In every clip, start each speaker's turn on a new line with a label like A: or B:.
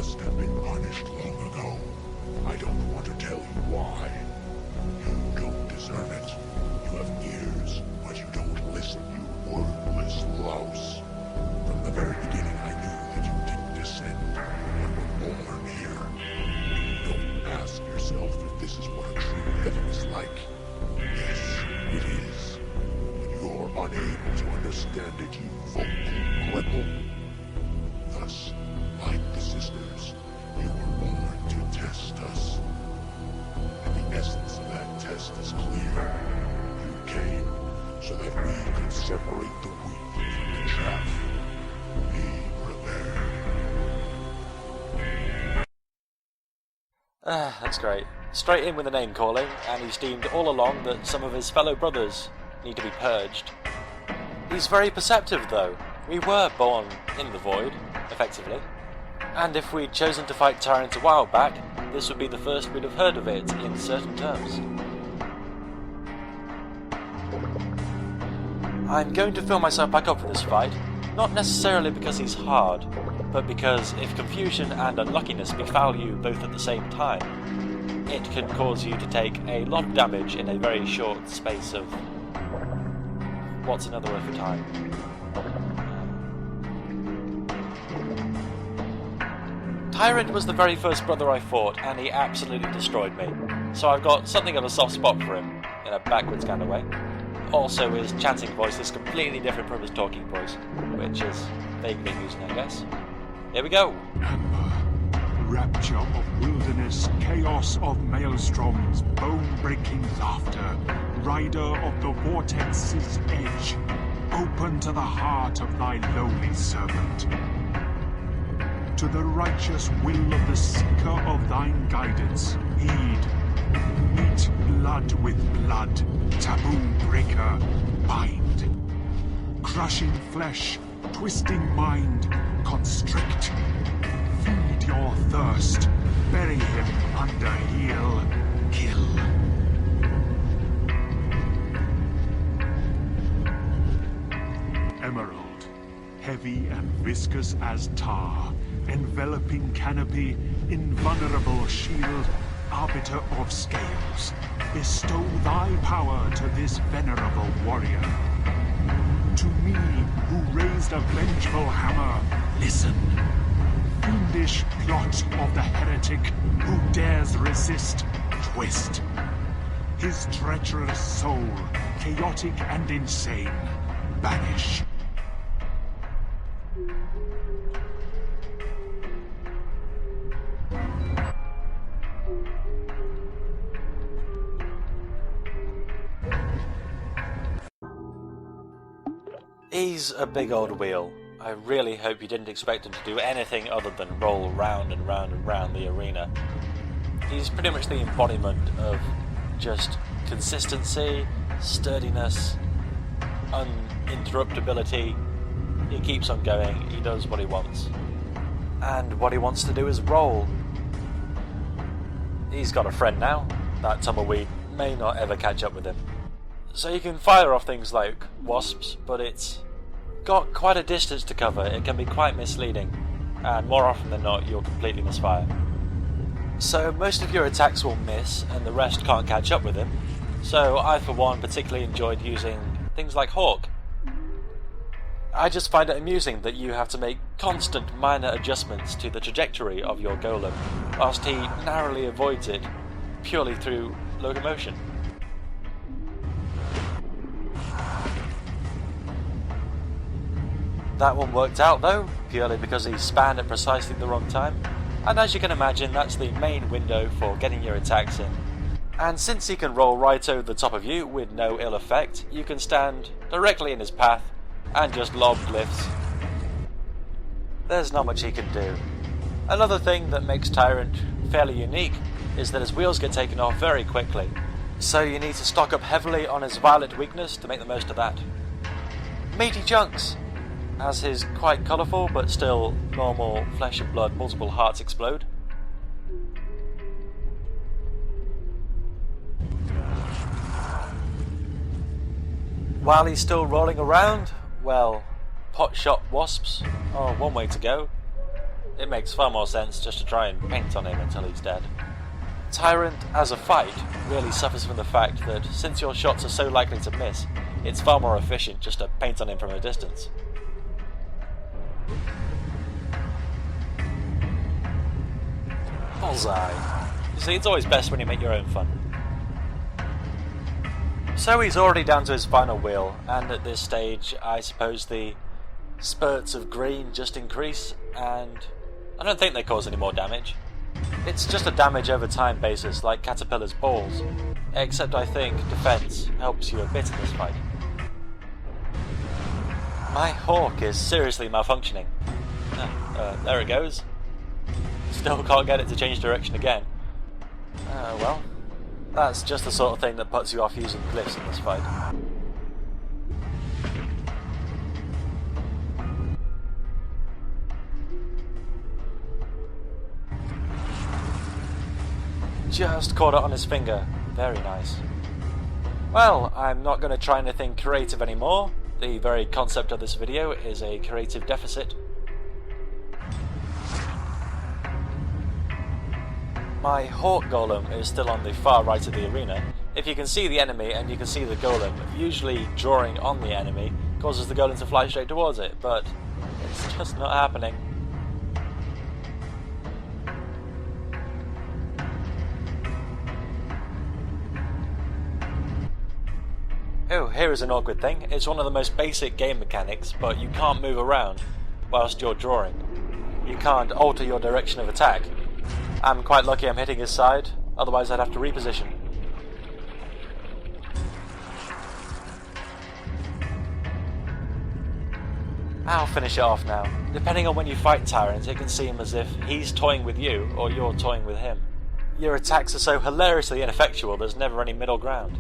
A: must have been punished long ago. I don't want to tell you why. You don't deserve it. You have ears, but you don't listen, you wordless louse. From the very beginning, I knew that you didn't descend, but were born here. Don't ask yourself if this is what a true heaven is like. Yes, it is. But you're unable to understand it, you vocal cripple. Thus, like the sisters, you were born to test us. And the essence of that test is clear. You came so that we could separate the wheat from the chaff. Be prepared.
B: That's great. Straight in with the name calling, and he's deemed all along that some of his fellow brothers need to be purged. He's very perceptive though. We were born in the void, effectively. And if we'd chosen to fight Tyrant a while back, this would be the first we'd have heard of it in certain terms. I'm going to fill myself back up for this fight, not necessarily because he's hard, but because if confusion and unluckiness befall you both at the same time, it can cause you to take a lot of damage in a very short space of... what's another word for time? Tyrant was the very first brother I fought, and he absolutely destroyed me. So I've got something of a soft spot for him, in a backwards kind of way. Also, his chanting voice is completely different from his talking voice, which is vaguely amusing, I guess. Here we go!
C: Amber, rapture of wilderness, chaos of maelstroms, bone-breaking laughter, rider of the vortex's edge, open to the heart of thy lowly servant. To the righteous will of the seeker of thine guidance, heed. Meet blood with blood, taboo breaker, bind. Crushing flesh, twisting mind, constrict. Feed your thirst, bury him under heel, kill. Emerald, heavy and viscous as tar, enveloping canopy, invulnerable shield, arbiter of scales, bestow thy power to this venerable warrior. To me, who raised a vengeful hammer, listen. Fiendish plot of the heretic who dares resist, twist. His treacherous soul, chaotic and insane, banish.
B: He's a big old wheel. I really hope you didn't expect him to do anything other than roll round and round and round the arena. He's pretty much the embodiment of just consistency, sturdiness, uninterruptibility. He keeps on going, he does what he wants. And what he wants to do is roll. He's got a friend now. That tumbleweed may not ever catch up with him. So you can fire off things like wasps, but it's got quite a distance to cover. It can be quite misleading, and more often than not you'll completely misfire. So most of your attacks will miss and the rest can't catch up with him. So I for one particularly enjoyed using things like Hawk. I just find it amusing that you have to make constant minor adjustments to the trajectory of your golem, whilst he narrowly avoids it purely through locomotion. That one worked out though, purely because he spanned at precisely the wrong time, and as you can imagine that's the main window for getting your attacks in. And since he can roll right over the top of you with no ill effect, you can stand directly in his path and just lob glyphs. There's not much he can do. Another thing that makes Tyrant fairly unique is that his wheels get taken off very quickly, so you need to stock up heavily on his violet weakness to make the most of that. Meaty chunks! As his quite colourful but still normal flesh and blood multiple hearts explode. While he's still rolling around, well, pot shot wasps are one way to go. it makes far more sense just to try and paint on him until he's dead. Tyrant, as a fight, really suffers from the fact that since your shots are so likely to miss, it's far more efficient just to paint on him from a distance. Bullseye. You see, it's always best when you make your own fun. So he's already down to his final wheel, and at this stage I suppose the spurts of green just increase, and I don't think they cause any more damage. It's just a damage over time basis like Caterpillar's balls, except I think defense helps you a bit in this fight. My hawk is seriously malfunctioning. There it goes. Still can't get it to change direction again. Well, that's just the sort of thing that puts you off using glyphs in this fight. Just caught it on his finger. Very nice. Well, I'm not going to try anything creative anymore. The very concept of this video is a creative deficit. My Hawk Golem is still on the far right of the arena. If you can see the enemy and you can see the Golem, usually drawing on the enemy causes the Golem to fly straight towards it, but it's just not happening. Oh, here is an awkward thing. It's one of the most basic game mechanics, but you can't move around whilst you're drawing. You can't alter your direction of attack. I'm quite lucky I'm hitting his side, otherwise I'd have to reposition. I'll finish it off now. Depending on when you fight Tyrant, it can seem as if he's toying with you, or you're toying with him. Your attacks are so hilariously ineffectual there's never any middle ground.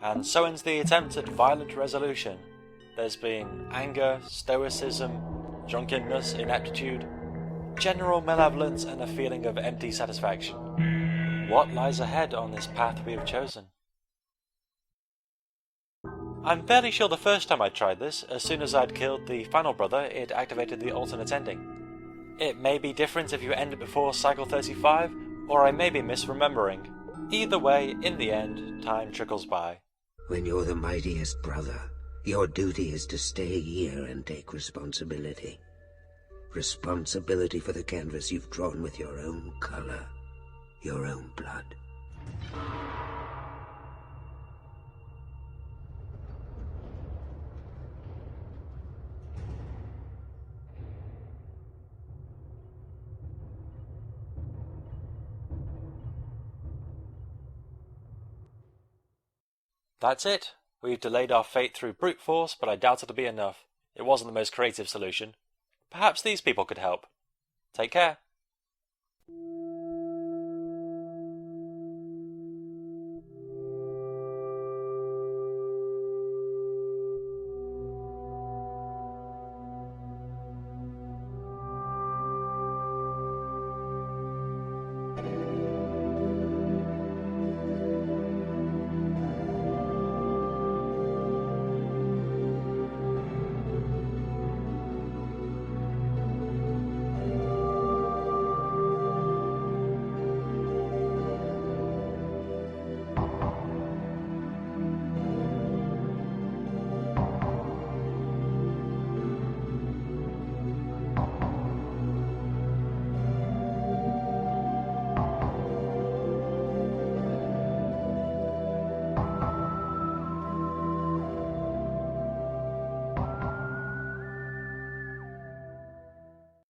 B: And so ends the attempt at violent resolution. There's been anger, stoicism, drunkenness, ineptitude, general malevolence, and a feeling of empty satisfaction. What lies ahead on this path we have chosen? I'm fairly sure the first time I tried this, as soon as I'd killed the final brother, it activated the alternate ending. It may be different if you end it before cycle 35, or I may be misremembering. Either way, in the end, time trickles by.
D: When you're the mightiest brother, your duty is to stay here and take responsibility. Responsibility for the canvas you've drawn with your own color, your own blood.
B: That's it. We've delayed our fate through brute force, but I doubt it'll be enough. It wasn't the most creative solution. Perhaps these people could help. Take care.